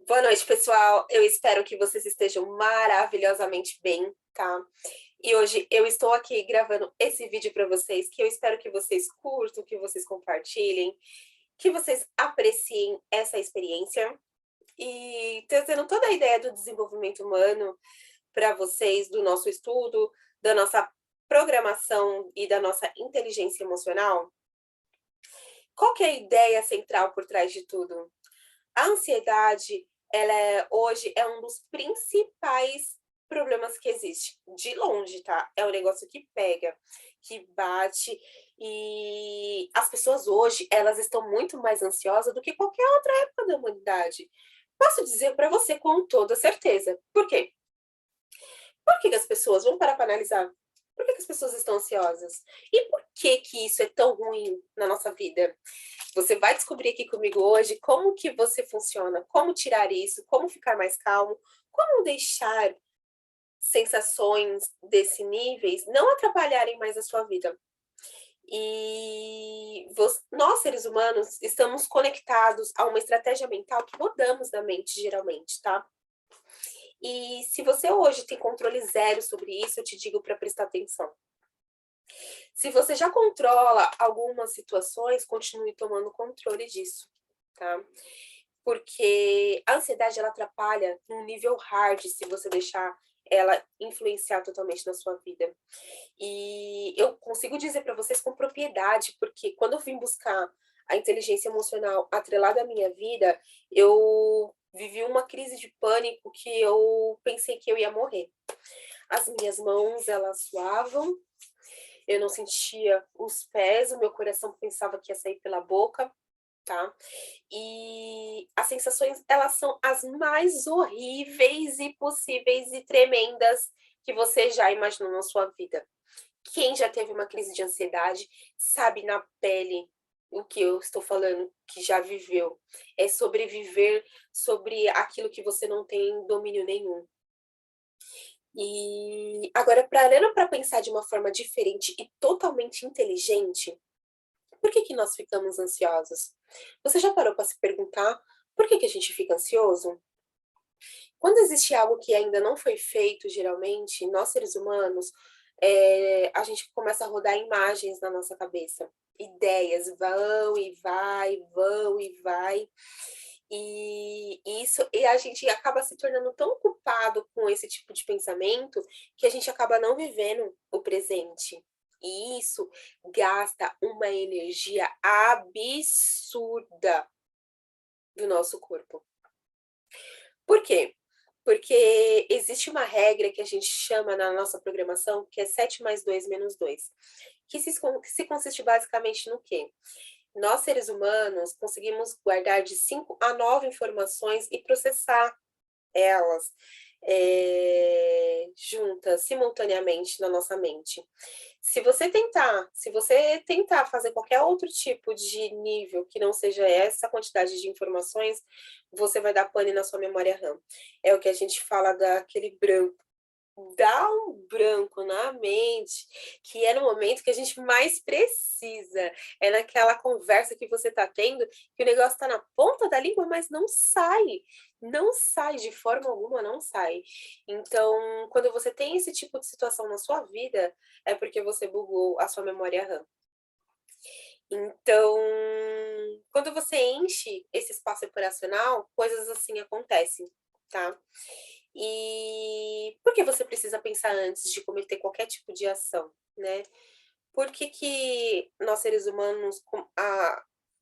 Boa noite, pessoal. Eu espero que vocês estejam maravilhosamente bem, tá? E hoje eu estou aqui gravando esse vídeo para vocês, que eu espero que vocês curtam, que vocês compartilhem, que vocês apreciem essa experiência e trazendo toda a ideia do desenvolvimento humano para vocês, do nosso estudo, da nossa programação e da nossa inteligência emocional. Qual que é a ideia central por trás de tudo? A ansiedade, hoje é um dos principais problemas que existe. De longe, tá? É um negócio que pega, que bate, e as pessoas hoje, elas estão muito mais ansiosas do que qualquer outra época da humanidade. Posso dizer para você com toda certeza. Por quê? Por que que as pessoas, vamos parar para analisar, por que que as pessoas estão ansiosas? E por que que isso é tão ruim na nossa vida? Você vai descobrir aqui comigo hoje como que você funciona, como tirar isso, como ficar mais calmo, como deixar sensações desse níveis não atrapalharem mais a sua vida. E nós, seres humanos, estamos conectados a uma estratégia mental que rodamos na mente, geralmente, tá? E se você hoje tem controle zero sobre isso, eu te digo para prestar atenção. Se você já controla algumas situações, continue tomando controle disso, tá? Porque a ansiedade, ela atrapalha num nível hard se você deixar ela influenciar totalmente na sua vida. E eu consigo dizer para vocês com propriedade, porque quando eu vim buscar a inteligência emocional atrelada à minha vida, eu vivi uma crise de pânico que eu pensei que eu ia morrer. As minhas mãos, elas suavam, eu não sentia os pés, o meu coração pensava que ia sair pela boca, tá? E as sensações, elas são as mais horríveis e possíveis e tremendas que você já imaginou na sua vida. Quem já teve uma crise de ansiedade sabe na pele o que eu estou falando, que já viveu. É sobreviver sobre aquilo que você não tem domínio nenhum. E agora, parando para pensar de uma forma diferente e totalmente inteligente, por que que nós ficamos ansiosos? Você já parou para se perguntar por que que a gente fica ansioso? Quando existe algo que ainda não foi feito, geralmente, nós seres humanos, a gente começa a rodar imagens na nossa cabeça. Ideias vão e vai. E a gente acaba se tornando tão ocupado com esse tipo de pensamento que a gente acaba não vivendo o presente. E isso gasta uma energia absurda do nosso corpo. Por quê? Porque existe uma regra que a gente chama na nossa programação, que é 7 mais 2 menos 2, que se consiste basicamente no quê? Nós, seres humanos, conseguimos guardar de 5 a 9 informações e processar elas, juntas, simultaneamente na nossa mente. Se você tentar fazer qualquer outro tipo de nível que não seja essa quantidade de informações, você vai dar pane na sua memória RAM. É o que a gente fala daquele branco. Dá um branco na mente, que é no momento que a gente mais precisa. É naquela conversa que você tá tendo, que o negócio tá na ponta da língua, mas não sai. Não sai, de forma alguma não sai. Então, quando você tem esse tipo de situação na sua vida, é porque você bugou a sua memória RAM. Então, quando você enche esse espaço operacional, coisas assim acontecem, tá? E por que você precisa pensar antes de cometer qualquer tipo de ação, né? Por que que nós seres humanos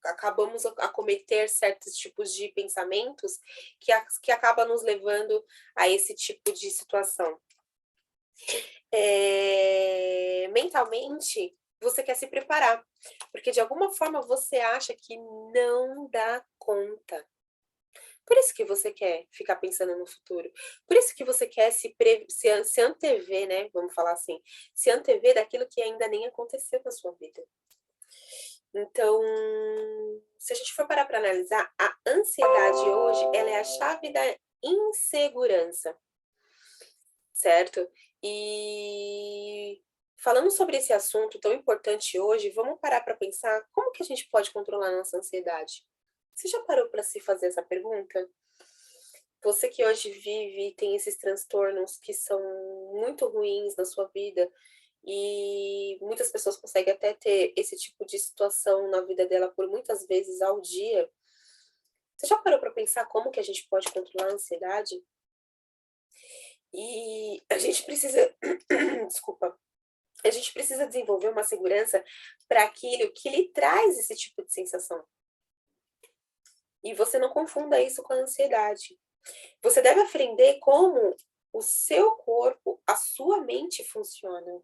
acabamos a cometer certos tipos de pensamentos que acaba nos levando a esse tipo de situação? Mentalmente, você quer se preparar, porque de alguma forma você acha que não dá conta. Por isso que você quer ficar pensando no futuro. Por isso que você quer se antever, né, vamos falar assim, se antever daquilo que ainda nem aconteceu na sua vida. Então, se a gente for parar para analisar, a ansiedade hoje, ela é a chave da insegurança, certo? E falando sobre esse assunto tão importante hoje, vamos parar para pensar como que a gente pode controlar a nossa ansiedade? Você já parou para se fazer essa pergunta? Você que hoje vive e tem esses transtornos que são muito ruins na sua vida, e muitas pessoas conseguem até ter esse tipo de situação na vida dela por muitas vezes ao dia. Você já parou para pensar como que a gente pode controlar a ansiedade? E a gente precisa desculpa, a gente precisa desenvolver uma segurança para aquilo que lhe traz esse tipo de sensação. E você não confunda isso com a ansiedade. Você deve aprender como o seu corpo, a sua mente funciona.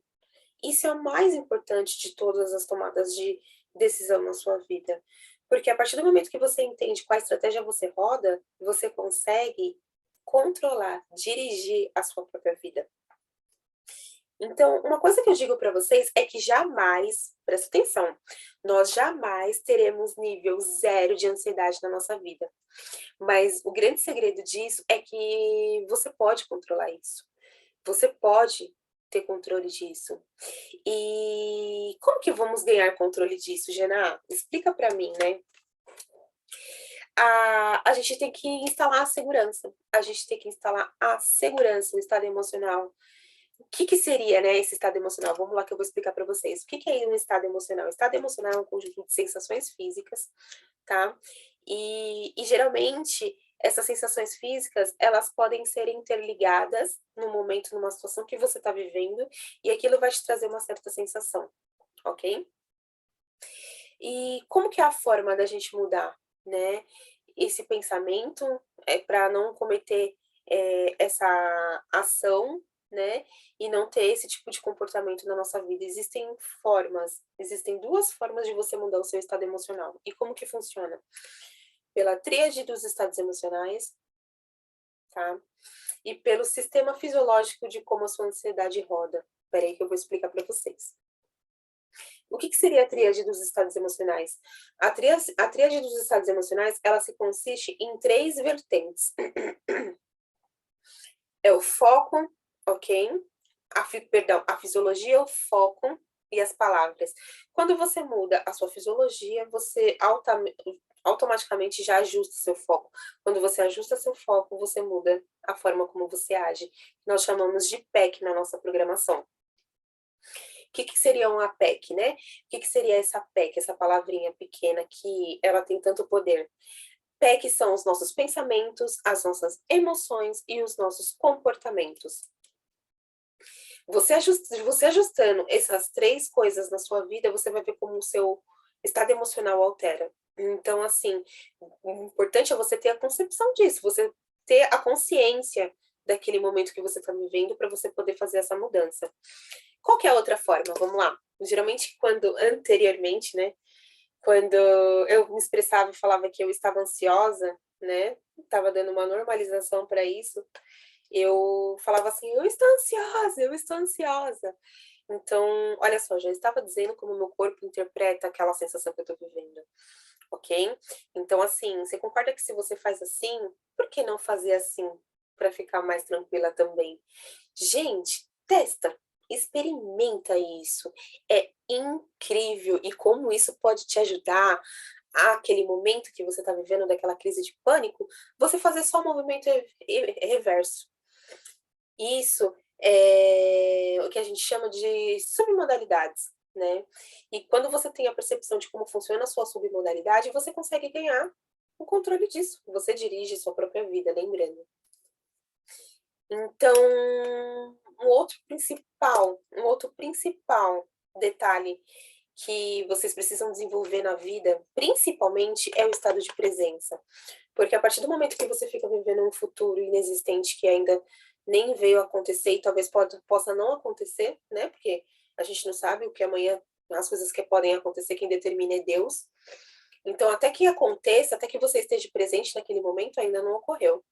Isso é o mais importante de todas as tomadas de decisão na sua vida. Porque a partir do momento que você entende qual estratégia você roda, você consegue controlar, dirigir a sua própria vida. Então, uma coisa que eu digo para vocês é que jamais, presta atenção, nós jamais teremos nível zero de ansiedade na nossa vida. Mas o grande segredo disso é que você pode controlar isso. Você pode ter controle disso. E como que vamos ganhar controle disso, Gena? Explica para mim, né? A gente tem que instalar a segurança. A gente tem que instalar a segurança no estado emocional. O que que seria, né, esse estado emocional? Vamos lá que eu vou explicar para vocês. O que que é um estado emocional? O estado emocional é um conjunto de sensações físicas, tá? E geralmente essas sensações físicas, elas podem ser interligadas no momento, numa situação que você está vivendo, e aquilo vai te trazer uma certa sensação, ok? E como que é a forma da gente mudar, né, esse pensamento, para não cometer, essa ação, né, e não ter esse tipo de comportamento na nossa vida? Existem 2 formas de você mudar o seu estado emocional. E como que funciona? Pela tríade dos estados emocionais, tá, e pelo sistema fisiológico de como a sua ansiedade roda. Espera aí que eu vou explicar para vocês. O que que seria a tríade dos estados emocionais? A tríade dos estados emocionais, ela se consiste em 3 vertentes. É o foco, ok? A fisiologia, o foco e as palavras. Quando você muda a sua fisiologia, você automaticamente já ajusta seu foco. Quando você ajusta seu foco, você muda a forma como você age. Nós chamamos de PEC na nossa programação. O que que seria uma PEC, né? O que que seria essa PEC, essa palavrinha pequena que ela tem tanto poder? PEC são os nossos pensamentos, as nossas emoções e os nossos comportamentos. Você ajustando essas 3 coisas na sua vida, você vai ver como o seu estado emocional altera. Então, assim, o importante é você ter a concepção disso, você ter a consciência daquele momento que você está vivendo para você poder fazer essa mudança. Qual que é a outra forma? Vamos lá. Geralmente, anteriormente, né, quando eu me expressava e falava que eu estava ansiosa, né, estava dando uma normalização para isso, eu falava assim: "Eu estou ansiosa, eu estou ansiosa". Então, olha só, já estava dizendo como o meu corpo interpreta aquela sensação que eu estou vivendo, ok? Então, assim, você concorda que se você faz assim, por que não fazer assim, para ficar mais tranquila também? Gente, testa, experimenta isso. É incrível e como isso pode te ajudar aquele momento que você está vivendo daquela crise de pânico, você fazer só o movimento reverso. Isso é o que a gente chama de submodalidades, né. E quando você tem a percepção de como funciona a sua submodalidade, você consegue ganhar o controle disso. Você dirige sua própria vida, lembrando. Então, um outro principal detalhe que vocês precisam desenvolver na vida, principalmente, é o estado de presença. Porque a partir do momento que você fica vivendo um futuro inexistente que ainda nem veio acontecer e talvez possa não acontecer, né? Porque a gente não sabe o que amanhã, as coisas que podem acontecer, quem determina é Deus. Então, até que aconteça, até que você esteja presente naquele momento, ainda não ocorreu.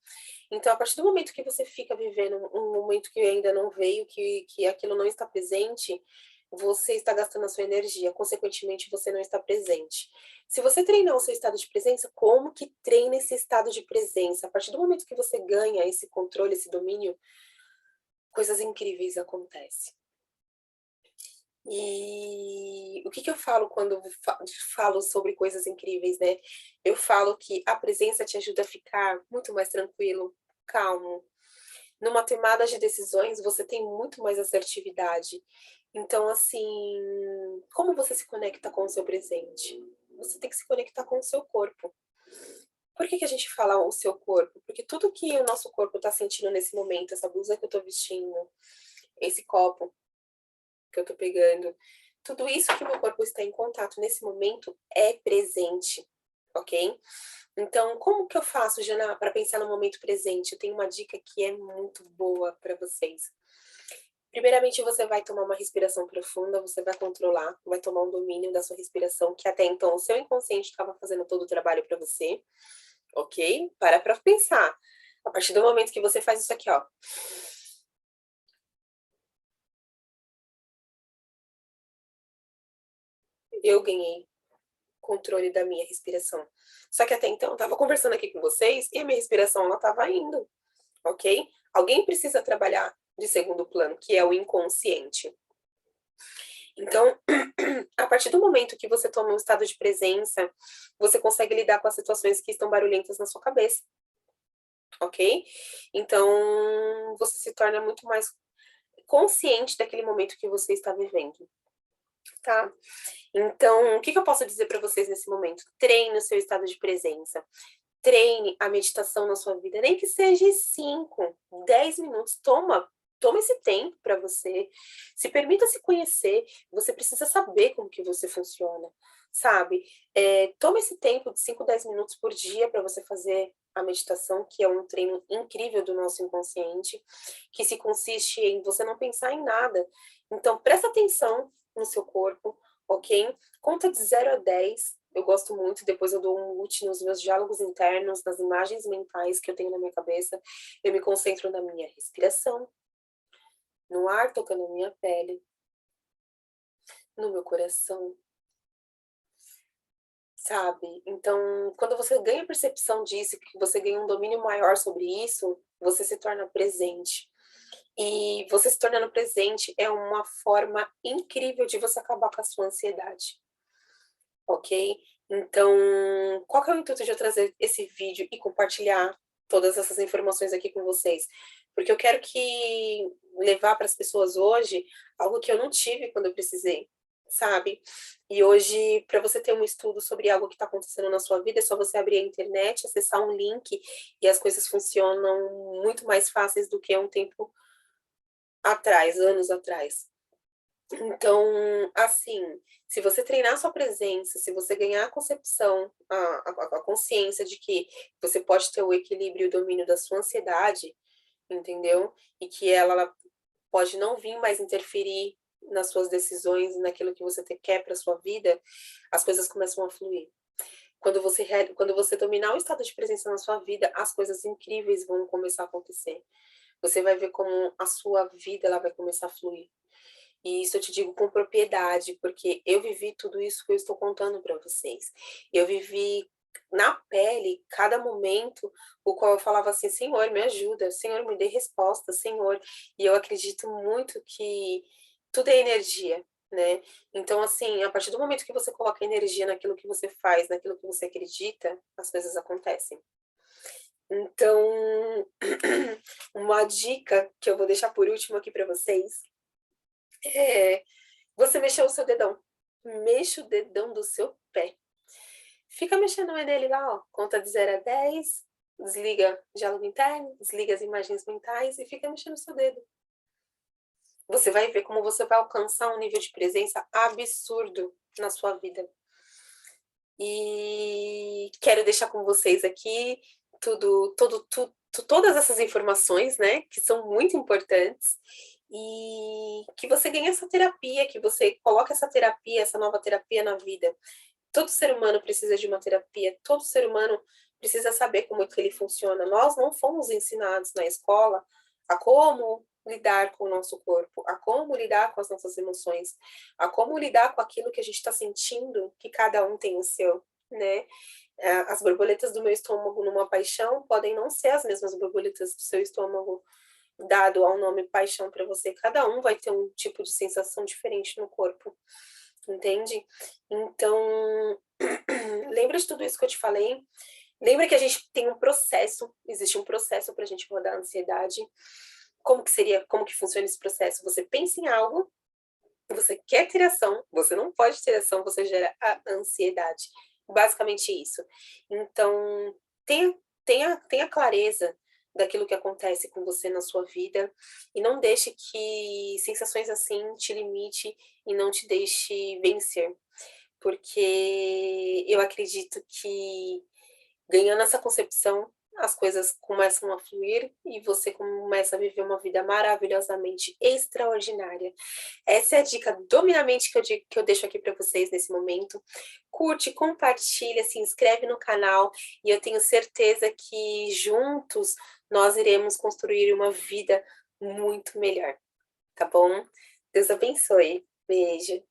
Então, a partir do momento que você fica vivendo um momento que ainda não veio, que aquilo não está presente, você está gastando a sua energia, consequentemente, você não está presente. Se você treinar o seu estado de presença, como que treina esse estado de presença? A partir do momento que você ganha esse controle, esse domínio, coisas incríveis acontecem. E o que que eu falo quando falo sobre coisas incríveis, né? Eu falo que a presença te ajuda a ficar muito mais tranquilo, calmo. Numa tomada de decisões, você tem muito mais assertividade. Então, assim, como você se conecta com o seu presente? Você tem que se conectar com o seu corpo. Por que a gente fala o seu corpo? Porque tudo que o nosso corpo está sentindo nesse momento, essa blusa que eu estou vestindo, esse copo que eu estou pegando, tudo isso que o meu corpo está em contato nesse momento é presente, ok? Então, como que eu faço, Jana, para pensar no momento presente? Eu tenho uma dica que é muito boa para vocês. Primeiramente, você vai tomar uma respiração profunda, você vai controlar, vai tomar um domínio da sua respiração, que até então o seu inconsciente estava fazendo todo o trabalho para você, ok? Para pensar. A partir do momento que você faz isso aqui, ó. Eu ganhei controle da minha respiração. Só que até então eu estava conversando aqui com vocês e a minha respiração ela estava indo, ok? Alguém precisa trabalhar de segundo plano, que é o inconsciente. Então, a partir do momento que você toma um estado de presença, você consegue lidar com as situações que estão barulhentas na sua cabeça, ok? Então, você se torna muito mais consciente daquele momento que você está vivendo, tá? Então, o que eu posso dizer para vocês nesse momento? Treine o seu estado de presença. Treine a meditação na sua vida, nem que seja 5, 10 minutos. Toma esse tempo para você. Se permita se conhecer. Você precisa saber como que você funciona, sabe? Toma esse tempo de 5, 10 minutos por dia para você fazer a meditação, que é um treino incrível do nosso inconsciente, que se consiste em você não pensar em nada. Então, presta atenção no seu corpo, ok? Conta de 0 a 10. Eu gosto muito, depois eu dou um mute nos meus diálogos internos, nas imagens mentais que eu tenho na minha cabeça. Eu me concentro na minha respiração, no ar tocando a minha pele, no meu coração, sabe? Então, quando você ganha percepção disso, que você ganha um domínio maior sobre isso, você se torna presente. E você se tornando presente é uma forma incrível de você acabar com a sua ansiedade, ok? Então, qual que é o intuito de eu trazer esse vídeo e compartilhar todas essas informações aqui com vocês? Porque eu quero que levar para as pessoas hoje algo que eu não tive quando eu precisei, sabe? E hoje, para você ter um estudo sobre algo que está acontecendo na sua vida, é só você abrir a internet, acessar um link e as coisas funcionam muito mais fáceis do que um tempo atrás, anos atrás. Então, assim, se você treinar a sua presença, se você ganhar a concepção, a consciência de que você pode ter o equilíbrio e o domínio da sua ansiedade, entendeu? E que ela pode não vir mais interferir nas suas decisões, naquilo que você quer para sua vida, as coisas começam a fluir. Quando você dominar o estado de presença na sua vida, as coisas incríveis vão começar a acontecer. Você vai ver como a sua vida ela vai começar a fluir. E isso eu te digo com propriedade, porque eu vivi tudo isso que eu estou contando para vocês. Eu vivi na pele cada momento o qual eu falava assim: Senhor, me ajuda, Senhor, me dê resposta, Senhor. E eu acredito muito que tudo é energia, né? Então, assim, a partir do momento que você coloca energia naquilo que você faz, naquilo que você acredita, as coisas acontecem. Então, uma dica que eu vou deixar por último aqui para vocês é você mexeu o seu dedão. Mexa o dedão do seu pé. Fica mexendo nele lá, ó. Conta de 0 a 10. Desliga o diálogo interno, desliga as imagens mentais e fica mexendo o seu dedo. Você vai ver como você vai alcançar um nível de presença absurdo na sua vida. E quero deixar com vocês aqui todas essas informações, né, que são muito importantes, e que você ganhe essa terapia, que você coloque essa terapia, essa nova terapia na vida. Todo ser humano precisa de uma terapia, todo ser humano precisa saber como é que ele funciona. Nós não fomos ensinados na escola a como lidar com o nosso corpo, a como lidar com as nossas emoções, a como lidar com aquilo que a gente está sentindo, que cada um tem o seu, né? As borboletas do meu estômago numa paixão podem não ser as mesmas borboletas do seu estômago, dado ao nome paixão para você. Cada um vai ter um tipo de sensação diferente no corpo, entende? Então, lembra de tudo isso que eu te falei? Lembra que a gente tem um processo, existe um processo para a gente rodar a ansiedade. Como que seria, como que funciona esse processo? Você pensa em algo, você quer ter ação, você não pode ter ação, você gera a ansiedade. Basicamente isso. Então, tenha clareza daquilo que acontece com você na sua vida e não deixe que sensações assim te limite e não te deixe vencer. Porque eu acredito que ganhando essa concepção, as coisas começam a fluir e você começa a viver uma vida maravilhosamente extraordinária. Essa é a dica do Minamente que eu deixo aqui para vocês nesse momento. Curte, compartilha, se inscreve no canal e eu tenho certeza que juntos nós iremos construir uma vida muito melhor, tá bom? Deus abençoe. Beijo.